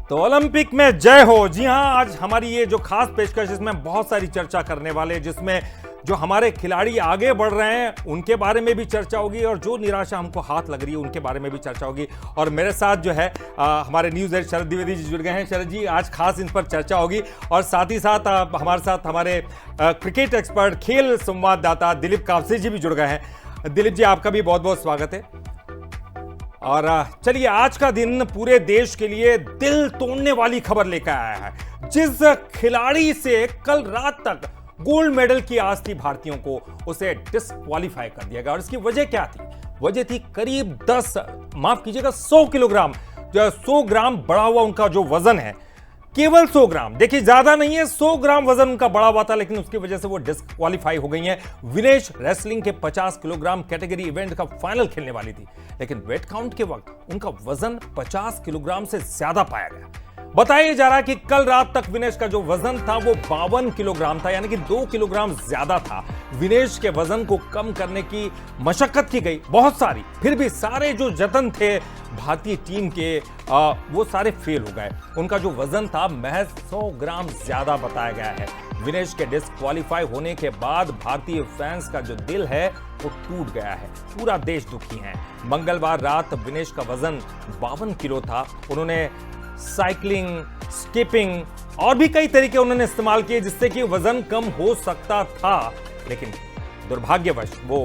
तो ओलंपिक में जय हो। जी हां, आज हमारी ये जो खास पेशकश इसमें बहुत सारी चर्चा करने वाले, जिसमें जो हमारे खिलाड़ी आगे बढ़ रहे हैं उनके बारे में भी चर्चा होगी और जो निराशा हमको हाथ लग रही है उनके बारे में भी चर्चा होगी। और मेरे साथ जो है हमारे न्यूज़ हेड शरद द्विवेदी जी जुड़ गए हैं। शरद जी, आज खास इन पर चर्चा होगी और साथ ही साथ हमारे साथ हमारे क्रिकेट एक्सपर्ट, खेल संवाददाता दिलीप कापसे जी भी जुड़ गए हैं। दिलीप जी, आपका भी बहुत बहुत स्वागत है। और चलिए, आज का दिन पूरे देश के लिए दिल तोड़ने वाली खबर लेकर आया है। जिस खिलाड़ी से कल रात तक गोल्ड मेडल की आस थी भारतीयों को, उसे डिस्क्वालीफाई कर दिया गया। और इसकी वजह क्या थी? वजह थी करीब 100 किलोग्राम, जो 100 ग्राम बढ़ा हुआ उनका जो वजन है, केवल 100 ग्राम। देखिए, ज्यादा नहीं है, 100 ग्राम वजन उनका बढ़ा हुआ था, लेकिन उसकी वजह से वो डिस्क्वालीफाई हो गई हैं। विनेश रेसलिंग के 50 किलोग्राम कैटेगरी इवेंट का फाइनल खेलने वाली थी, लेकिन वेट काउंट के वक्त उनका वजन 50 किलोग्राम से ज्यादा पाया गया। बताया जा रहा है कि कल रात तक विनेश का जो वजन था वो 52 किलोग्राम था, यानी कि 2 किलोग्राम ज्यादा था। विनेश के वजन को कम करने की मशक्कत की गई बहुत सारी, फिर भी सारे जो जतन थे भारतीय टीम के वो सारे फेल हो गए। उनका जो वजन था महज 100 ग्राम ज्यादा बताया गया है। विनेश के डिस्क्वालीफाई होने के बाद भारतीय फैंस का जो दिल है वो टूट गया है। पूरा देश दुखी है। मंगलवार रात विनेश का वजन 52 किलो था। उन्होंने साइकिलिंग, स्किपिंग और भी कई तरीके उन्होंने इस्तेमाल किए जिससे कि वजन कम हो सकता था, लेकिन दुर्भाग्यवश वो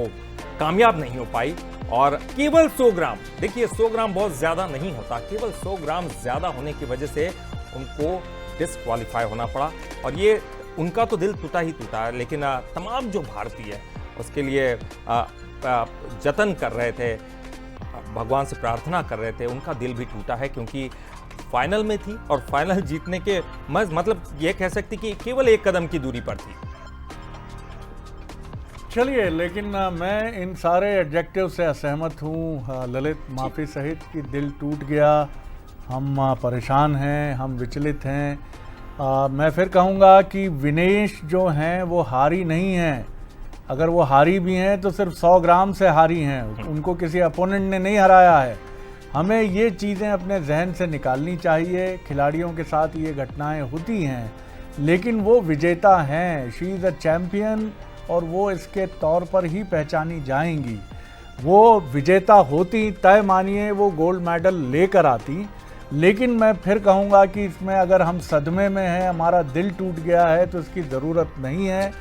कामयाब नहीं हो पाई। और केवल 100 ग्राम, देखिए 100 ग्राम बहुत ज्यादा नहीं होता, केवल 100 ग्राम ज्यादा होने की वजह से उनको डिस्क्वालीफाई होना पड़ा। और ये उनका तो दिल टूटा ही टूटा, लेकिन तमाम जो भारतीय उसके लिए जतन कर रहे थे, भगवान से प्रार्थना कर रहे थे, उनका दिल भी टूटा है, क्योंकि फाइनल में थी और फाइनल जीतने के मतलब ये कह सकती कि केवल एक कदम की दूरी पर थी। चलिए, लेकिन मैं इन सारे एडजेक्टिव से असहमत हूँ ललित, माफी सहित, कि दिल टूट गया, हम परेशान हैं, हम विचलित हैं। मैं फिर कहूँगा कि विनेश जो हैं वो हारी नहीं हैं। अगर वो हारी भी हैं तो सिर्फ 100 ग्राम से हारी हैं, उनको किसी अपोनेंट ने नहीं हराया है। हमें ये चीज़ें अपने जहन से निकालनी चाहिए। खिलाड़ियों के साथ ये घटनाएं होती हैं, लेकिन वो विजेता हैं। शी इज़ अ चैम्पियन और वो इसके तौर पर ही पहचानी जाएंगी। वो विजेता होती, तय मानिए वो गोल्ड मेडल लेकर आती। लेकिन मैं फिर कहूँगा कि इसमें अगर हम सदमे में हैं, हमारा दिल टूट गया है, तो इसकी ज़रूरत नहीं है।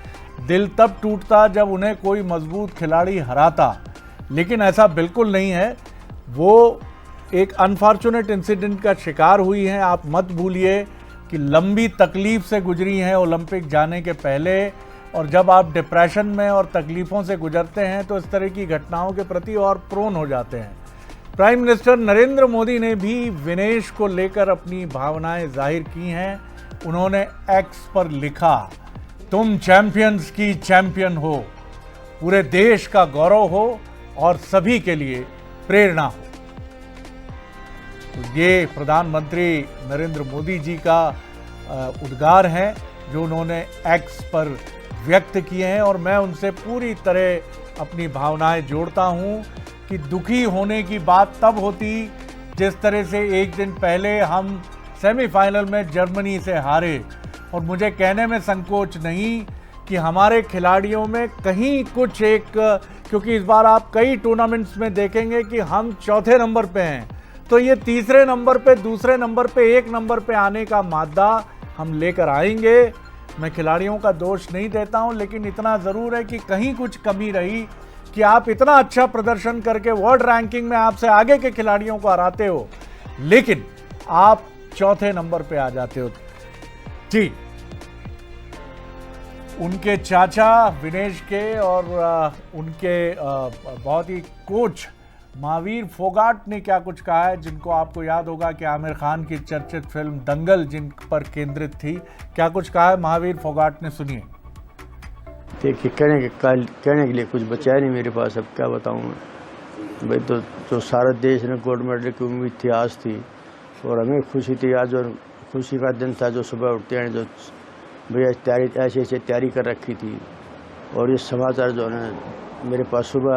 दिल तब टूटता जब उन्हें कोई मजबूत खिलाड़ी हराता, लेकिन ऐसा बिल्कुल नहीं है। वो एक अनफॉर्चुनेट इंसिडेंट का शिकार हुई हैं। आप मत भूलिए कि लंबी तकलीफ से गुजरी हैं ओलंपिक जाने के पहले, और जब आप डिप्रेशन में और तकलीफ़ों से गुजरते हैं तो इस तरह की घटनाओं के प्रति और प्रोन हो जाते हैं। प्राइम मिनिस्टर नरेंद्र मोदी ने भी विनेश को लेकर अपनी भावनाएं जाहिर की हैं। उन्होंने एक्स पर लिखा, तुम चैंपियंस की चैंपियन हो, पूरे देश का गौरव हो और सभी के लिए प्रेरणा हो। ये प्रधानमंत्री नरेंद्र मोदी जी का उद्गार हैं जो उन्होंने एक्स पर व्यक्त किए हैं, और मैं उनसे पूरी तरह अपनी भावनाएं जोड़ता हूं कि दुखी होने की बात तब होती जिस तरह से एक दिन पहले हम सेमीफाइनल में जर्मनी से हारे। और मुझे कहने में संकोच नहीं कि हमारे खिलाड़ियों में कहीं कुछ एक, क्योंकि इस बार आप कई टूर्नामेंट्स में देखेंगे कि हम चौथे नंबर पे हैं, तो ये तीसरे नंबर पे, दूसरे नंबर पे, एक नंबर पे आने का मादा हम लेकर आएंगे। मैं खिलाड़ियों का दोष नहीं देता हूं, लेकिन इतना ज़रूर है कि कहीं कुछ कमी रही कि आप इतना अच्छा प्रदर्शन करके वर्ल्ड रैंकिंग में आपसे आगे के खिलाड़ियों को हराते हो, लेकिन आप चौथे नंबर पे आ जाते हो। जी, उनके चाचा विनेश के और उनके बहुत ही कोच महावीर फोगाट ने क्या कुछ कहा है, जिनको आपको याद होगा कि आमिर खान की चर्चित फिल्म दंगल जिन पर केंद्रित थी। क्या कुछ कहा है महावीर फोगाट ने, सुनिए। देखिए, कहने के लिए कुछ बचा नहीं मेरे पास, अब क्या बताऊं मैं भाई। तो जो सारा देश ने गोल्ड मेडल की उम्मीद थी, आज थी, और हमें खुशी थी। आज जो खुशी का दिन था, जो सुबह उठते हैं, जो भैया तैयारी ऐसे तैयारी कर रखी थी। और ये समाचार जो है मेरे पास सुबह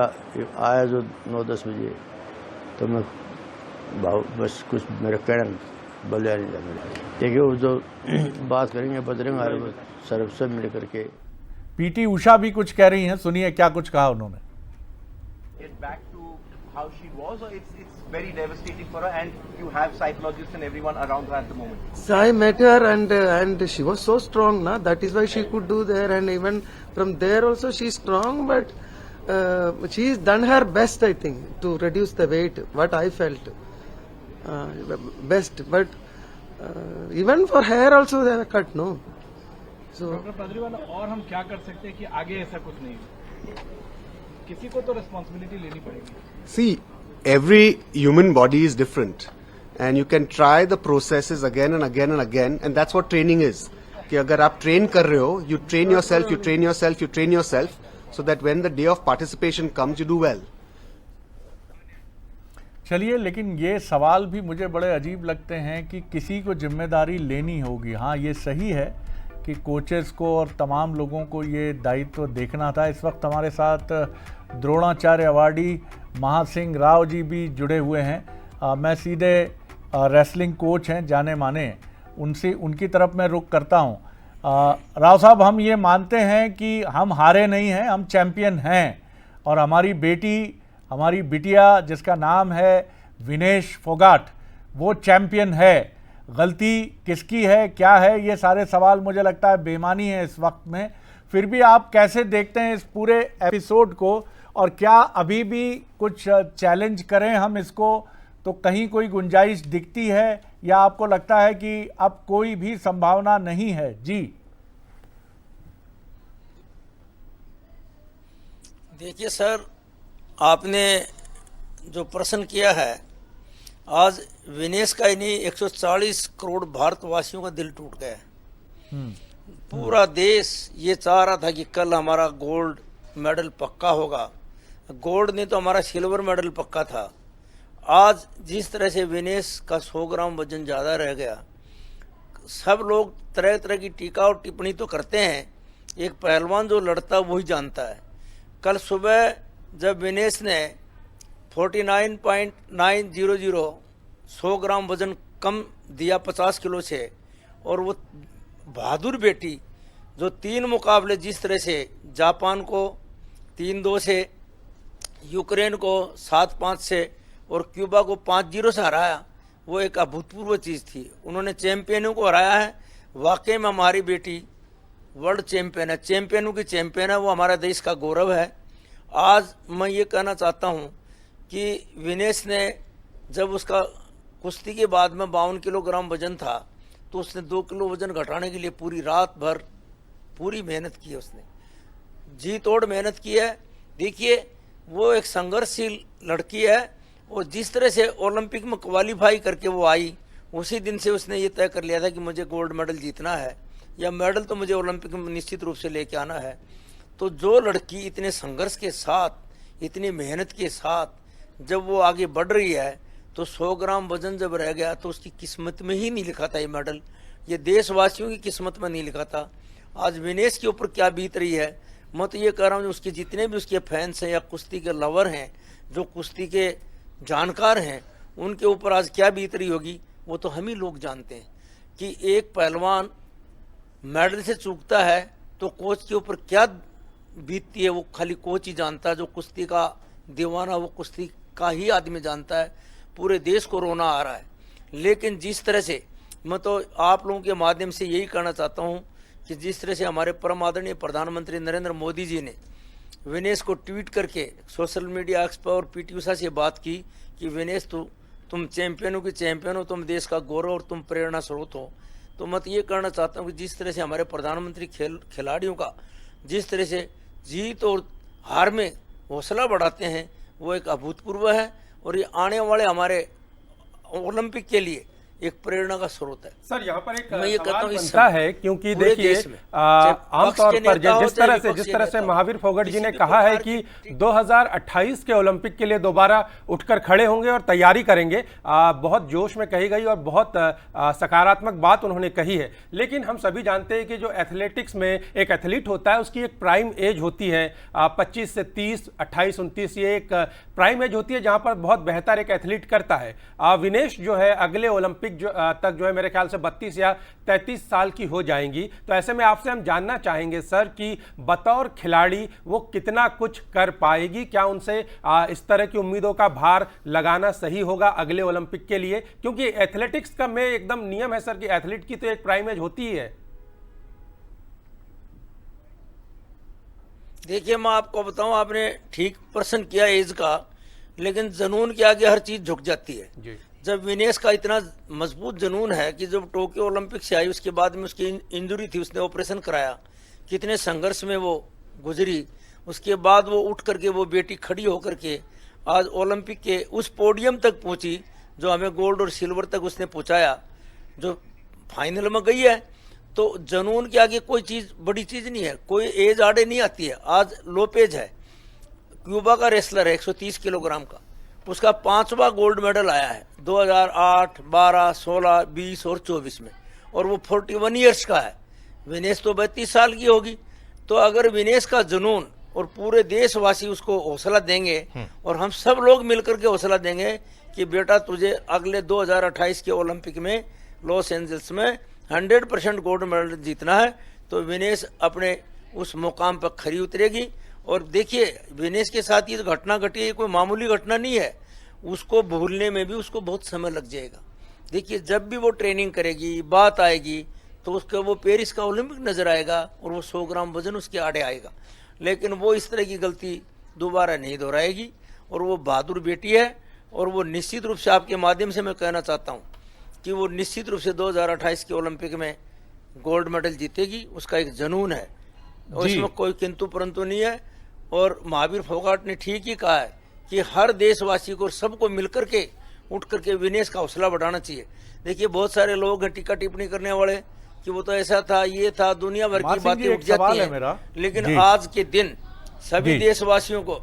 आया जो 9-10 बजे, तो मैं बस कुछ मेरा कहना बोलिया नहीं था मेरे। देखिए वो जो बात करेंगे बजरंग और सर्व सब मिल करके। पीटी उषा भी कुछ कह रही हैं, सुनिए क्या कुछ कहा उन्होंने। Get back to how she was, or it's very devastating for her, and you have psychologists and everyone around her at the moment. So I met her and she was so strong, na. That is why she could do there, and even from there also she's strong. But she's done her best, I think, to reduce the weight. What I felt best, but even for hair also they have cut, no. So doctor Pardiwala, और हम क्या कर सकते हैं कि आगे ऐसा कुछ नहीं हो? किसी को तो रिस्पॉन्सिबिलिटी लेनी पड़ेगी। See, every human body is different, and you can try the processes again and again and again, and that's what training is. कि अगर आप train कर रहे हो, you train yourself, you train yourself, you train yourself, so that when the day of participation comes, you do well. चलिए, लेकिन ये सवाल भी मुझे बड़े अजीब लगते हैं कि किसी को जिम्मेदारी लेनी होगी। हाँ, ये सही है कि कोचेस को और तमाम लोगों को ये दायित्व देखना था। इस वक्त हमारे साथ द्रोणाचार्य अवार्डी महासिंह राव जी भी जुड़े हुए हैं। मैं सीधे रेसलिंग कोच हैं जाने माने, उनसे उनकी तरफ मैं रुख करता हूं। राव साहब, हम ये मानते हैं कि हम हारे नहीं हैं, हम चैंपियन हैं, और हमारी बेटी, हमारी बिटिया जिसका नाम है विनेश फोगाट, वो चैंपियन है। गलती किसकी है, क्या है, ये सारे सवाल मुझे लगता है बेमानी है इस वक्त में। फिर भी आप कैसे देखते हैं इस पूरे एपिसोड को, और क्या अभी भी कुछ चैलेंज करें हम इसको, तो कहीं कोई गुंजाइश दिखती है, या आपको लगता है कि अब कोई भी संभावना नहीं है? जी देखिए सर, आपने जो प्रश्न किया है, आज विनेश का ही नहीं 140 करोड़ भारतवासियों का दिल टूट गया। पूरा देश ये चाह रहा था कि कल हमारा गोल्ड मेडल पक्का होगा, गोल्ड नहीं तो हमारा सिल्वर मेडल पक्का था। आज जिस तरह से विनेश का 100 ग्राम वजन ज़्यादा रह गया, सब लोग तरह तरह की टीका और टिप्पणी तो करते हैं, एक पहलवान जो लड़ता है वही जानता है। कल सुबह जब विनेश ने 49.900 100 ग्राम वजन कम दिया 50 किलो से, और वो बहादुर बेटी जो 3 मुकाबले जिस तरह से जापान को 3-2 से, यूक्रेन को 7-5 से और क्यूबा को 5-0 से हराया, वो एक अभूतपूर्व चीज़ थी। उन्होंने चैंपियनों को हराया है। वाकई में हमारी बेटी वर्ल्ड चैंपियन है, चैंपियनों की चैंपियन है, वो हमारा देश का गौरव है। आज मैं ये कहना चाहता हूँ कि विनेश ने जब उसका कुश्ती के बाद में 52 किलोग्राम वजन था, तो उसने 2 किलो वजन घटाने के लिए पूरी रात भर पूरी मेहनत की है, उसने जी तोड़ मेहनत की है। देखिए, वो एक संघर्षशील लड़की है, और जिस तरह से ओलंपिक में क्वालिफाई करके वो आई, उसी दिन से उसने ये तय कर लिया था कि मुझे गोल्ड मेडल जीतना है, या मेडल तो मुझे ओलंपिक में निश्चित रूप से लेके आना है। तो जो लड़की इतने संघर्ष के साथ, इतनी मेहनत के साथ जब वो आगे बढ़ रही है, तो 100 ग्राम वजन जब रह गया तो उसकी किस्मत में ही नहीं लिखा था ये मेडल, ये देशवासियों की किस्मत में नहीं लिखा था। आज विनेश के ऊपर क्या बीत रही है, मैं तो ये कह रहा हूँ, उसके जितने भी उसके फैंस हैं या कुश्ती के लवर हैं, जो कुश्ती के जानकार हैं, उनके ऊपर आज क्या बीत रही होगी वो तो हम ही लोग जानते हैं। कि एक पहलवान मेडल से चूकता है तो कोच के ऊपर क्या बीतती है, वो खाली कोच ही जानता है। जो कुश्ती का दीवाना, वो कुश्ती का ही आदमी जानता है। पूरे देश को रोना आ रहा है। लेकिन जिस तरह से, मैं तो आप लोगों के माध्यम से यही कहना चाहता हूँ कि जिस तरह से हमारे परम आदरणीय प्रधानमंत्री नरेंद्र मोदी जी ने विनेश को ट्वीट करके सोशल मीडिया एक्स पर और पीटी उषा से बात की कि विनेश तुम चैंपियनों की चैंपियन हो, तुम देश का गौरव और तुम प्रेरणा स्रोत हो, तो मैं तो ये कहना चाहता हूँ कि जिस तरह से हमारे प्रधानमंत्री खिलाड़ियों का जिस तरह से जीत और हार में हौसला बढ़ाते हैं, वो एक अभूतपूर्व है, और ये आने वाले हमारे ओलंपिक के लिए एक प्रेरणा का स्रोत है। सर, यहाँ पर एक मैं ये कहता हूँ बनता है, क्योंकि देखिए आमतौर पर जिस तरह से महावीर फोगाट जी ने कहा है कि 2028 के ओलंपिक के लिए दोबारा उठकर खड़े होंगे और तैयारी करेंगे, बहुत जोश में कही गई और बहुत सकारात्मक बात उन्होंने कही है। लेकिन हम सभी जानते हैं कि जो एथलेटिक्स में एक एथलीट होता है, उसकी एक प्राइम एज होती है 25 से 30, 28, 29, ये एक प्राइम एज होती है जहाँ पर बहुत बेहतर एक एथलीट करता है। विनेश जो है अगले ओलंपिक ओलंपिक तक जो है मेरे ख्याल से 32 या 33 साल की हो जाएंगी। तो ऐसे में आपसे हम जानना चाहेंगे सर कि बतौर खिलाड़ी वो कितना कुछ कर पाएगी, क्या उनसे इस तरह की उम्मीदों का भार लगाना सही होगा अगले ओलंपिक के लिए, क्योंकि एथलेटिक्स का में एकदम नियम है सर कि एथलीट की तो एक प्राइम एज होती ही है। देखिए मैं आपको बताऊं, आपने ठीक प्रश्न किया एज का, लेकिन जुनून के आगे हर चीज झुक जाती है जी। जब विनेश का इतना मजबूत जुनून है कि जब टोक्यो ओलंपिक से आई उसके बाद में उसकी इंजरी थी, उसने ऑपरेशन कराया, कितने संघर्ष में वो गुजरी, उसके बाद वो उठ करके वो बेटी खड़ी होकर के आज ओलंपिक के उस पोडियम तक पहुंची जो हमें गोल्ड और सिल्वर तक उसने पहुंचाया, जो फाइनल में गई है। तो जुनून के आगे कोई चीज बड़ी चीज नहीं है, कोई एज आड़े नहीं आती है। आज लोपेज है, क्यूबा का रेसलर है 130 किलोग्राम का, उसका 5वां गोल्ड मेडल आया है 2008, 12, 16, 20 और 24 में, और वो 41 ईयर्स का है। विनेश तो 32 साल की होगी। तो अगर विनेश का जुनून और पूरे देशवासी उसको हौसला देंगे और हम सब लोग मिलकर के हौसला देंगे कि बेटा तुझे अगले 2028 के ओलंपिक में लॉस एंजल्स में 100% गोल्ड मेडल जीतना है, तो विनेश अपने उस मुकाम पर खरी उतरेगी। और देखिए विनेश के साथ ये घटना घटी है, कोई मामूली घटना नहीं है, उसको भूलने में भी उसको बहुत समय लग जाएगा। देखिए जब भी वो ट्रेनिंग करेगी, बात आएगी, तो उसका वो पेरिस का ओलंपिक नजर आएगा और वो 100 ग्राम वजन उसके आड़े आएगा, लेकिन वो इस तरह की गलती दोबारा नहीं दोहराएगी। और वो बहादुर बेटी है, और वो निश्चित रूप से आपके माध्यम से मैं कहना चाहता हूँ कि वो निश्चित रूप से 2028 के ओलंपिक में गोल्ड मेडल जीतेगी। उसका एक जुनून है और इसमें कोई किंतु परंतु नहीं है। और महावीर फोगाट ने ठीक ही कहा है कि हर देशवासी को, सबको मिलकर के उठ करके विनेश का हौसला बढ़ाना चाहिए। देखिए बहुत सारे लोग हैं टीका टिप्पणी करने वाले कि वो तो ऐसा था, ये था, दुनिया भर की बातें उठ जाती हैं, लेकिन आज के दिन सभी देशवासियों को,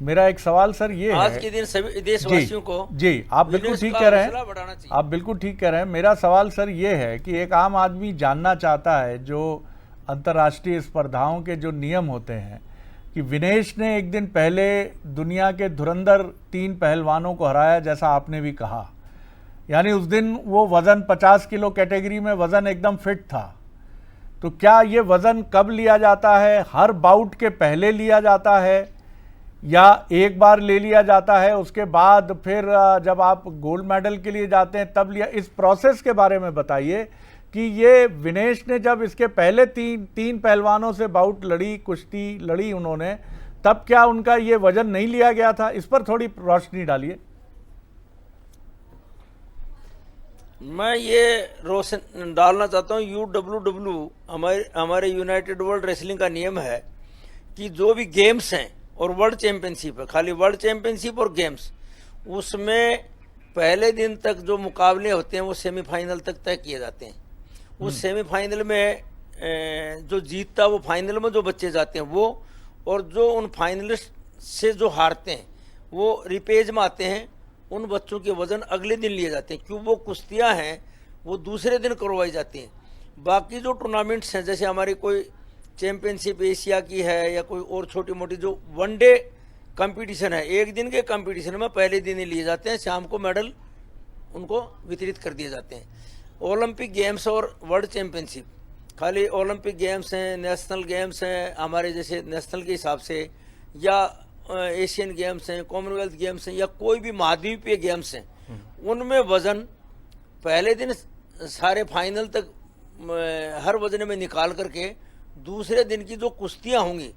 मेरा एक सवाल सर ये आज है, के दिन सभी देशवासियों को जी आप बिल्कुल ठीक कह रहे हैं, आप बिल्कुल ठीक कह रहे हैं। मेरा सवाल सर ये है कि एक आम आदमी जानना चाहता है, जो अंतर्राष्ट्रीय स्पर्धाओं के जो नियम होते हैं, कि विनेश ने एक दिन पहले दुनिया के धुरंधर 3 पहलवानों को हराया, जैसा आपने भी कहा, यानी उस दिन वो वजन 50 किलो कैटेगरी में वजन एकदम फिट था। तो क्या ये वजन कब लिया जाता है? हर बाउट के पहले लिया जाता है या एक बार ले लिया जाता है, उसके बाद फिर जब आप गोल्ड मेडल के लिए जाते हैं तब लिया? इस प्रोसेस के बारे में बताइए कि ये विनेश ने जब इसके पहले तीन पहलवानों से बाउट लड़ी, कुश्ती लड़ी उन्होंने, तब क्या उनका ये वजन नहीं लिया गया था? इस पर थोड़ी रोशनी डालिए। मैं ये रोशन डालना चाहता हूँ, UWW हमारे यूनाइटेड वर्ल्ड रेसलिंग का नियम है कि जो भी गेम्स हैं और वर्ल्ड चैंपियनशिप है, खाली वर्ल्ड चैंपियनशिप और गेम्स, उसमें पहले दिन तक जो मुकाबले होते हैं वो सेमीफाइनल तक तय किए जाते हैं। उस सेमीफाइनल में जो जीतता वो फाइनल में जो बच्चे जाते हैं वो, और जो उन फाइनलिस्ट से जो हारते हैं वो रिपेज में आते हैं। उन बच्चों के वजन अगले दिन लिए जाते हैं, क्यों वो कुश्तियां हैं वो दूसरे दिन करवाई जाती हैं। बाकी जो टूर्नामेंट्स हैं, जैसे हमारी कोई चैंपियनशिप एशिया की है या कोई और छोटी मोटी जो वनडे कंपटीशन है, एक दिन के कंपटीशन में पहले दिन ही लिए जाते हैं, शाम को मेडल उनको वितरित कर दिए जाते हैं। ओलंपिक गेम्स और वर्ल्ड चैंपियनशिप, खाली ओलंपिक गेम्स हैं, नेशनल गेम्स हैं हमारे जैसे नेशनल के हिसाब से, या एशियन गेम्स हैं, कॉमनवेल्थ गेम्स हैं, या कोई भी महाद्वीपीय गेम्स हैं, उनमें वजन पहले दिन सारे फाइनल तक हर वजन में निकाल करके दूसरे दिन की जो कुश्तियां होंगी,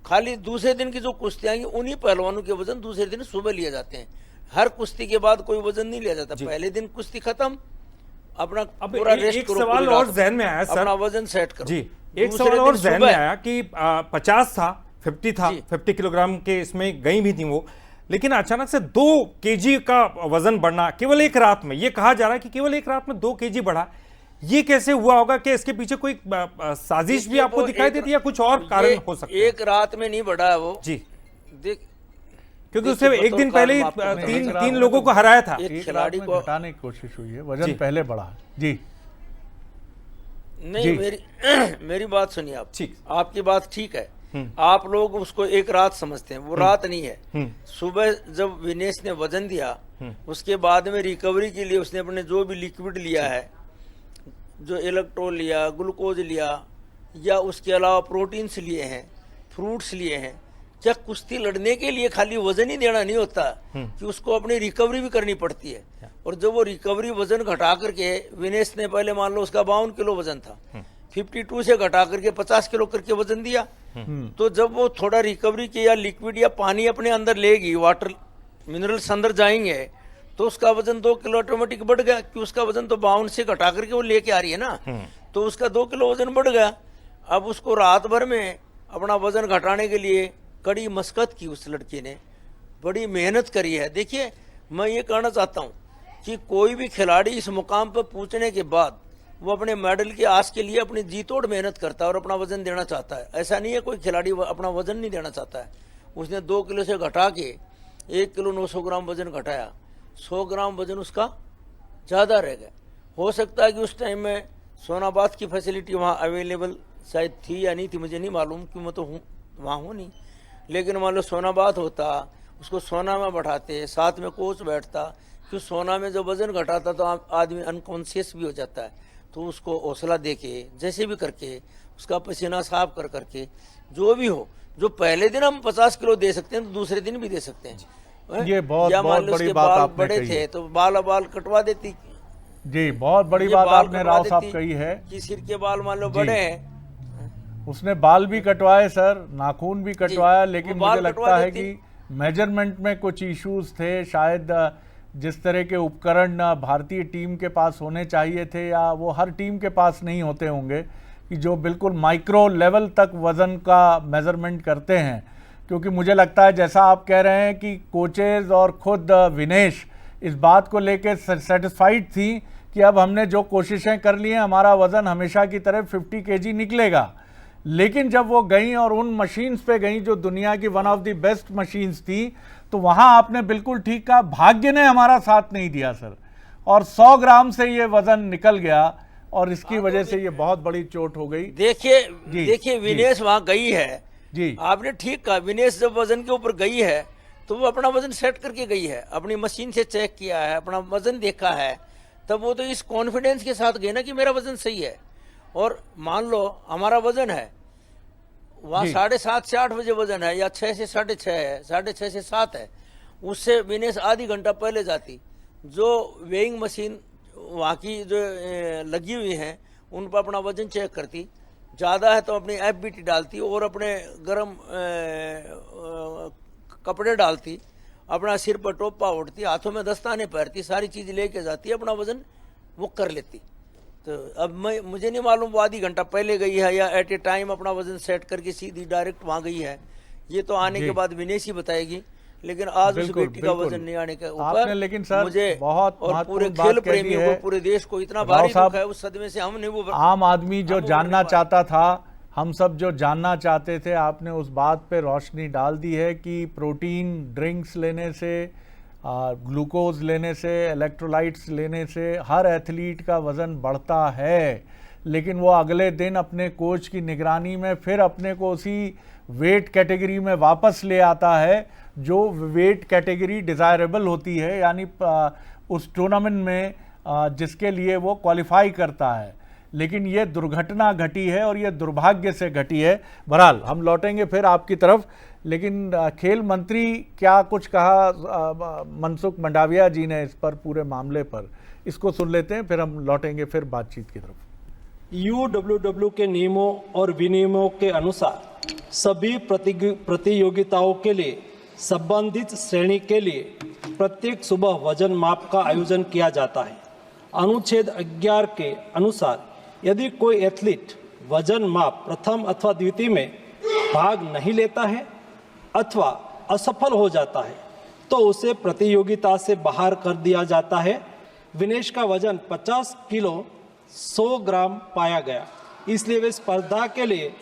खाली दूसरे दिन की जो कुश्तियां होंगी उन्हीं पहलवानों के वजन दूसरे दिन सुबह लिए जाते हैं। हर कुश्ती के बाद कोई वजन नहीं लिया जाता, पहले दिन कुश्ती खत्म, अपना पूरा रेस्ट करो, सवाल और जहन में आया सर, अपना वजन सेट करो जी। एक सवाल और जहन में आया कि 50 था, 50 था, 50 किलोग्राम के इसमें गई भी थी वो, लेकिन अचानक से 2 केजी का वजन बढ़ना केवल एक रात में, ये कहा जा रहा है कि केवल एक रात में 2 केजी बढ़ा, ये कैसे हुआ होगा? कि इसके पीछे कोई साजिश भी आपको दिखाई देती है या कुछ और कारण हो सकता है? एक रात में नहीं बढ़ा है वो जी, देख, क्योंकि उससे एक दिन पहले ही तीन लोगों को हराया था। एक खिलाड़ी को हटाने की कोशिश हुई है, वजन पहले बढ़ा जी। नहीं, मेरी बात सुनिए आप, आपकी बात ठीक है, आप लोग उसको एक रात समझते हैं, वो रात नहीं है। सुबह जब विनेश ने वजन दिया, उसके बाद में रिकवरी के लिए उसने अपने जो भी लिक्विड लिया है, जो इलेक्ट्रोल लिया, ग्लूकोज लिया, या उसके अलावा प्रोटीन्स लिए हैं, फ्रूट्स लिए हैं, क्या कुश्ती लड़ने के लिए खाली वजन ही देना नहीं होता कि उसको अपनी रिकवरी भी करनी पड़ती है। और जब वो रिकवरी वजन घटा करके, विनेश ने पहले मान लो उसका 52 किलो वजन था, 52 से घटा करके 50 किलो करके वजन दिया, तो जब वो थोड़ा रिकवरी के या लिक्विड या पानी अपने अंदर लेगी, वाटर मिनरल्स अंदर जाएंगे, तो उसका वजन 2 किलो ऑटोमेटिक बढ़ गया, कि उसका वजन तो 52 से घटा करके वो लेके आ रही है ना, तो उसका 2 किलो वजन बढ़ गया। अब उसको रात भर में अपना वजन घटाने के लिए कड़ी मशक्कत की उस लड़की ने, बड़ी मेहनत करी है। देखिए, मैं ये कहना चाहता हूँ कि कोई भी खिलाड़ी इस मुकाम पर पहुंचने के बाद वो अपने मेडल की आस के लिए अपनी जी तोड़ मेहनत करता है और अपना वजन देना चाहता है। ऐसा नहीं है कोई खिलाड़ी अपना वजन नहीं देना चाहता है। उसने 2 किलो से घटा के 1 किलो 900 ग्राम वजन घटाया, 100 ग्राम वजन उसका ज़्यादा रह गया। हो सकता है कि उस टाइम में सोनाबाद की फैसिलिटी वहाँ अवेलेबल शायद थी या नहीं थी, मुझे नहीं मालूम, कि मैं तो वहाँ हूँ नहीं, लेकिन मान लो सोनाबाद होता, उसको सोना में बैठाते, साथ में कोच बैठता, कि सोना में जो वजन घटाता तो आदमी अनकॉन्शियस भी हो जाता है, तो उसको हौसला दे के जैसे भी करके उसका पसीना साफ कर करके जो भी हो, जो पहले दिन हम 50 किलो दे सकते हैं तो दूसरे दिन भी दे सकते हैं। ये बहुत बड़ी बात आपने बड़े कही थे तो बाल कटवा देती जी, बहुत बड़ी बात आपने राव साहब कही है कि सिर के बाल मान लो बड़े हैं, उसने बाल भी कटवाए सर, नाखून भी कटवाया, लेकिन मुझे लगता है कि मेजरमेंट में कुछ इश्यूज थे। शायद जिस तरह के उपकरण भारतीय टीम के पास होने चाहिए थे, या वो हर टीम के पास नहीं होते होंगे, कि जो बिल्कुल माइक्रो लेवल तक वज़न का मेजरमेंट करते हैं। क्योंकि मुझे लगता है, जैसा आप कह रहे हैं, कि कोचेज और खुद विनेश इस बात को लेकर सेटिस्फाइड थी कि अब हमने जो कोशिशें कर ली हैं, हमारा वज़न हमेशा की तरह 50 kg निकलेगा। लेकिन जब वो गई और उन मशीन्स पे गई जो दुनिया की one of the best machines थी, तो वहाँ आपने बिल्कुल ठीक कहा, भाग्य ने हमारा साथ नहीं दिया सर, और 100 ग्राम से ये वज़न निकल गया, और इसकी वजह से ये बहुत बड़ी चोट हो गई। देखिए विनेश वहाँ गई है जी, आपने ठीक कहा। विनेश जब वजन के ऊपर गई है तो वो अपना वजन सेट करके गई है, अपनी मशीन से चेक किया है, अपना वजन देखा है, तब वो तो इस कॉन्फिडेंस के साथ गई ना कि मेरा वजन सही है। और मान लो हमारा वजन है वहाँ 7:30 से 8 बजे वजन है, या 6 से 6:30 है, 6:30 से 7 है, उससे विनेश आधी घंटा पहले जाती, जो वेइंग मशीन वहाँ की जो लगी हुई हैं उन पर अपना वजन चेक करती, ज़्यादा है तो अपनी FBT डालती और अपने गर्म कपड़े डालती, अपना सिर पर टोपा ओढ़ती, हाथों में दस्ताने पहनती, सारी चीज़ लेके जाती, अपना वजन वो कर लेती। तो अब मुझे नहीं मालूम वो आधी घंटा पहले गई है या एट ए टाइम अपना वजन सेट करके सीधी डायरेक्ट वहाँ गई है, ये तो आने के बाद विनेश ही बताएगी। लेकिन आज उस बेटी का वजन नहीं आने के ऊपर, लेकिन सर मुझे बहुत और पूरे खेल प्रेमियों को, पूरे देश को इतना भारी दुख है उस सदमे से। हमने वो आम आदमी जो जानना चाहता था, हम सब जो जानना चाहते थे, आपने उस बात पे रोशनी डाल दी है कि प्रोटीन ड्रिंक्स लेने से, ग्लूकोज लेने से, इलेक्ट्रोलाइट्स लेने से हर एथलीट का वज़न बढ़ता है, लेकिन वो अगले दिन अपने कोच की निगरानी में फिर अपने को उसी वेट कैटेगरी में वापस ले आता है जो वेट कैटेगरी डिज़ायरेबल होती है, यानी उस टूर्नामेंट में जिसके लिए वो क्वालिफाई करता है। लेकिन ये दुर्घटना घटी है और ये दुर्भाग्य से घटी है। बहरहाल हम लौटेंगे फिर आपकी तरफ, लेकिन खेल मंत्री क्या कुछ कहा मनसुख मंडाविया जी ने इस पर, पूरे मामले पर, इसको सुन लेते हैं, फिर हम लौटेंगे फिर बातचीत की तरफ। UWW के नियमों और विनियमों के अनुसार सभी प्रतियोगिताओं के लिए संबंधित श्रेणी के लिए प्रत्येक सुबह वजन माप का आयोजन किया जाता है। अनुच्छेद 11 के अनुसार यदि कोई एथलीट वजन माप प्रथम अथवा द्वितीय में भाग नहीं लेता है अथवा असफल हो जाता है तो उसे प्रतियोगिता से बाहर कर दिया जाता है। विनेश का वजन 50 किलो 100 ग्राम पाया गया, इसलिए वे स्पर्धा के लिए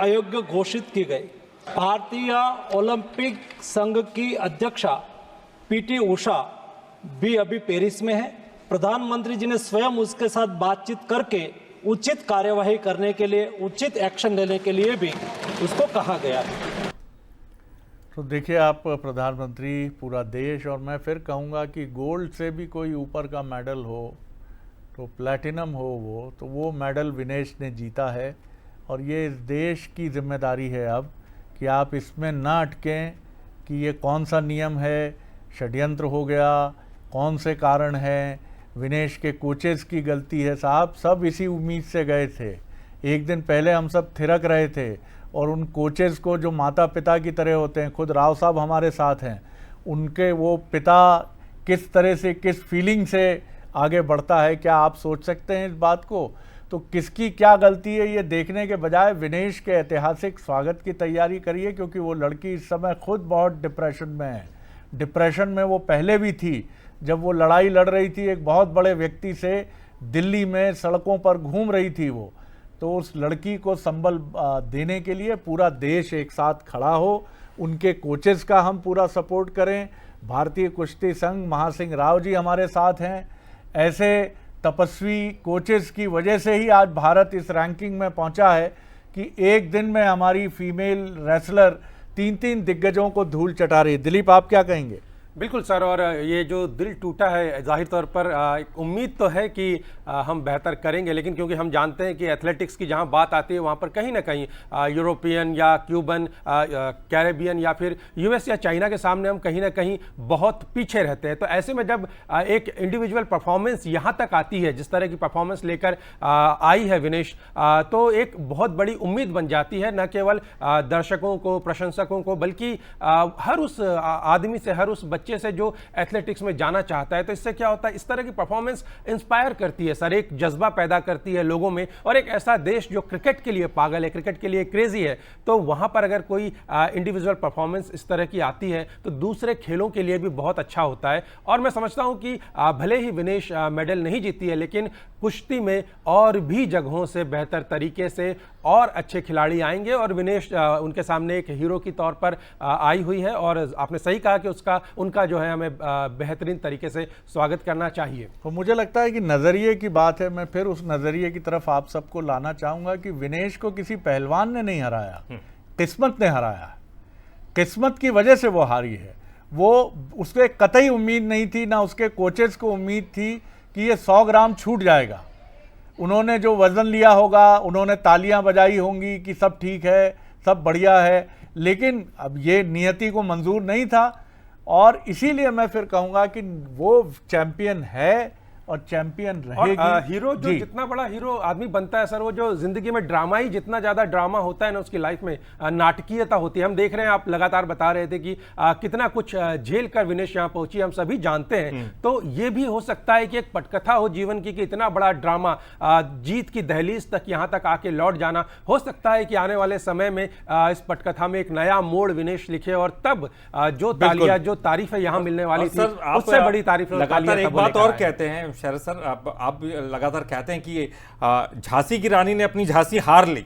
अयोग्य घोषित की गई। भारतीय ओलंपिक संघ की अध्यक्षा PT उषा भी अभी पेरिस में है। प्रधानमंत्री जी ने स्वयं उसके साथ बातचीत करके उचित कार्यवाही करने के लिए, उचित एक्शन लेने के लिए भी उसको कहा गया है। तो देखिए आप प्रधानमंत्री, पूरा देश, और मैं फिर कहूँगा कि गोल्ड से भी कोई ऊपर का मेडल हो तो प्लैटिनम हो वो मेडल विनेश ने जीता है। और ये इस देश की जिम्मेदारी है अब कि आप इसमें ना अटकें कि ये कौन सा नियम है, षड्यंत्र हो गया, कौन से कारण हैं, विनेश के कोचेस की गलती है। साहब सब इसी उम्मीद से गए थे, एक दिन पहले हम सब थिरक रहे थे, और उन कोचेस को जो माता पिता की तरह होते हैं, खुद राव साहब हमारे साथ हैं, उनके वो पिता किस तरह से, किस फीलिंग से आगे बढ़ता है, क्या आप सोच सकते हैं इस बात को? तो किसकी क्या गलती है ये देखने के बजाय विनेश के ऐतिहासिक स्वागत की तैयारी करिए, क्योंकि वो लड़की इस समय खुद बहुत डिप्रेशन में है। डिप्रेशन में वो पहले भी थी, जब वो लड़ाई लड़ रही थी एक बहुत बड़े व्यक्ति से, दिल्ली में सड़कों पर घूम रही थी वो। तो उस लड़की को संबल देने के लिए पूरा देश एक साथ खड़ा हो, उनके कोचेस का हम पूरा सपोर्ट करें। भारतीय कुश्ती संघ, महासिंह राव जी हमारे साथ हैं। ऐसे तपस्वी कोचेस की वजह से ही आज भारत इस रैंकिंग में पहुंचा है कि एक दिन में हमारी फीमेल रेसलर 3-3 दिग्गजों को धूल चटा रही है। दिलीप, आप क्या कहेंगे? बिल्कुल सर, और ये जो दिल टूटा है, जाहिर तौर पर एक उम्मीद तो है कि हम बेहतर करेंगे, लेकिन क्योंकि हम जानते हैं कि एथलेटिक्स की जहां बात आती है वहां पर कहीं ना कहीं यूरोपियन या क्यूबन, कैरेबियन या फिर यूएस या चाइना के सामने हम कहीं ना कहीं बहुत पीछे रहते हैं। तो ऐसे में जब एक इंडिविजुअल परफॉर्मेंस यहां तक आती है, जिस तरह की परफॉर्मेंस लेकर आई है विनेश, तो एक बहुत बड़ी उम्मीद बन जाती है, न केवल दर्शकों को, प्रशंसकों को, बल्कि हर उस आदमी से, हर उस बच्चे से जो एथलेटिक्स में जाना चाहता है। तो इससे क्या होता है, इस तरह की परफॉर्मेंस इंस्पायर करती है सर, एक जज्बा पैदा करती है लोगों में। और एक ऐसा देश जो क्रिकेट के लिए पागल है, क्रिकेट के लिए क्रेजी है, तो वहां पर अगर कोई इंडिविजुअल परफॉर्मेंस इस तरह की आती है तो दूसरे खेलों के लिए भी बहुत अच्छा होता है। और मैं समझता हूं कि भले ही विनेश मेडल नहीं जीती है, लेकिन कुश्ती में और भी जगहों से बेहतर तरीके से और अच्छे खिलाड़ी आएंगे, और विनेश उनके सामने एक हीरो की तौर पर आई हुई है। और आपने सही कहा कि उनका जो है हमें बेहतरीन तरीके से स्वागत करना चाहिए। तो मुझे लगता है कि नज़रिए की बात है, मैं फिर उस नज़रिए की तरफ आप सबको लाना चाहूँगा कि विनेश को किसी पहलवान ने नहीं हराया, किस्मत ने हराया। किस्मत की वजह से वो हारी है। वो उसके कतई उम्मीद नहीं थी, ना उसके कोचेस को उम्मीद थी कि ये 100 ग्राम छूट जाएगा। उन्होंने जो वज़न लिया होगा, उन्होंने तालियां बजाई होंगी कि सब ठीक है, सब बढ़िया है, लेकिन अब ये नियति को मंजूर नहीं था। और इसीलिए मैं फिर कहूँगा कि वो चैंपियन है और चैंपियन रहेगी। और हीरो जो जितना बड़ा हीरो आदमी बनता है सर, वो जो जिंदगी में ड्रामा ही जितना ज्यादा ड्रामा होता है ना उसकी लाइफ में, नाटकीयता होती है। हम देख रहे हैं, आप लगातार बता रहे थे कि कितना कुछ झेल कर विनेश यहाँ पहुंची, हम सभी जानते हैं। तो ये भी हो सकता है कि एक पटकथा हो जीवन की कि इतना बड़ा ड्रामा, जीत की दहलीज तक यहाँ तक आके लौट जाना। हो सकता है कि आने वाले समय में इस पटकथा में एक नया मोड़ विनेश लिखे, और तब जो तालियां, जो तारीफ है यहाँ मिलने वाली थी, उससे बड़ी तारीफ। लगातार एक बात और कहते हैं शरद सर, आप लगातार कहते हैं कि झांसी की रानी ने अपनी झांसी हार ली,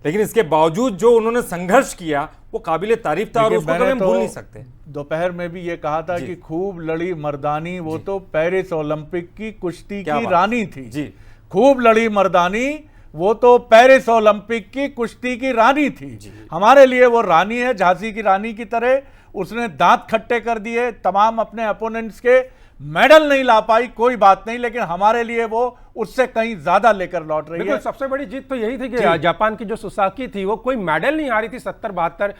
लेकिन इसके बावजूद जो उन्होंने संघर्ष किया वो काबिले तारीफ था, और उसको कभी हम भूल नहीं सकते। दोपहर में भी ये कहा था कि खूब लड़ी मर्दानी, वो तो पेरिस ओलंपिक की कुश्ती की रानी थी जी। खूब लड़ी मर्दानी, वो तो पेरिस ओलंपिक की कुश्ती की रानी थी। हमारे लिए वो रानी है, झांसी की रानी की तरह। उसने दांत खट्टे कर दिए तमाम अपने अपोनेंट्स के, मेडल नहीं ला पाई, कोई बात नहीं, लेकिन हमारे लिए वो उससे कहीं ज्यादा लेकर लौट रही है। सबसे बड़ी जीत तो यही थी कि जापान की जो सुसाकी थी वो कोई मेडल नहीं हारी थी, 70-72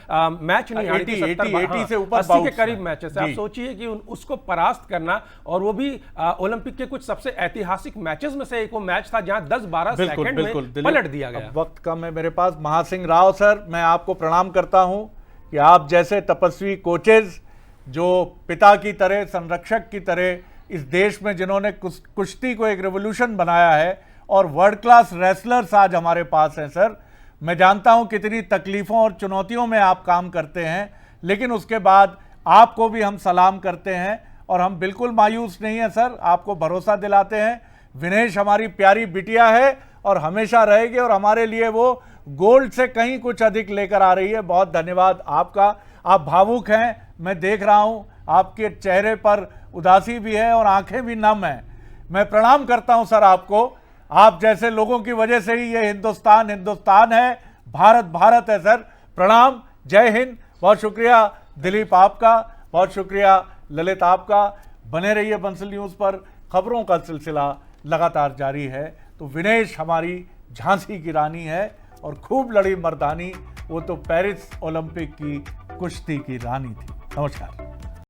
मैच नहीं हारी थी, 80 से ऊपर 80 के करीब मैचेस। आप सोचिए कि उसको परास्त करना, और वो भी ओलंपिक के कुछ सबसे ऐतिहासिक मैचेस में से एक वो मैच था जहां 10-12 सेकंड में पलट दिया गया। वक्त कम है मेरे पास। महासिंह राव सर, मैं आपको प्रणाम करता हूं कि आप जैसे तपस्वी कोचेज, जो पिता की तरह, संरक्षक की तरह इस देश में जिन्होंने कुश्ती को एक रेवोल्यूशन बनाया है, और वर्ल्ड क्लास रेसलर्स आज हमारे पास हैं सर। मैं जानता हूं कितनी तकलीफ़ों और चुनौतियों में आप काम करते हैं, लेकिन उसके बाद आपको भी हम सलाम करते हैं, और हम बिल्कुल मायूस नहीं हैं सर, आपको भरोसा दिलाते हैं। विनेश हमारी प्यारी बिटिया है और हमेशा रहेगी, और हमारे लिए वो गोल्ड से कहीं कुछ अधिक लेकर आ रही है। बहुत धन्यवाद आपका। आप भावुक हैं, मैं देख रहा हूं, आपके चेहरे पर उदासी भी है और आंखें भी नम हैं। मैं प्रणाम करता हूं सर आपको। आप जैसे लोगों की वजह से ही ये हिंदुस्तान हिंदुस्तान है, भारत भारत है सर। प्रणाम, जय हिंद। बहुत शुक्रिया दिलीप आपका, बहुत शुक्रिया ललित आपका। बने रहिए बंसल न्यूज़ पर, खबरों का सिलसिला लगातार जारी है। तो विनेश हमारी झांसी की रानी है और खूब लड़ी मर्दानी, वो तो पेरिस ओलंपिक की कुश्ती की रानी थी। नमस्कार।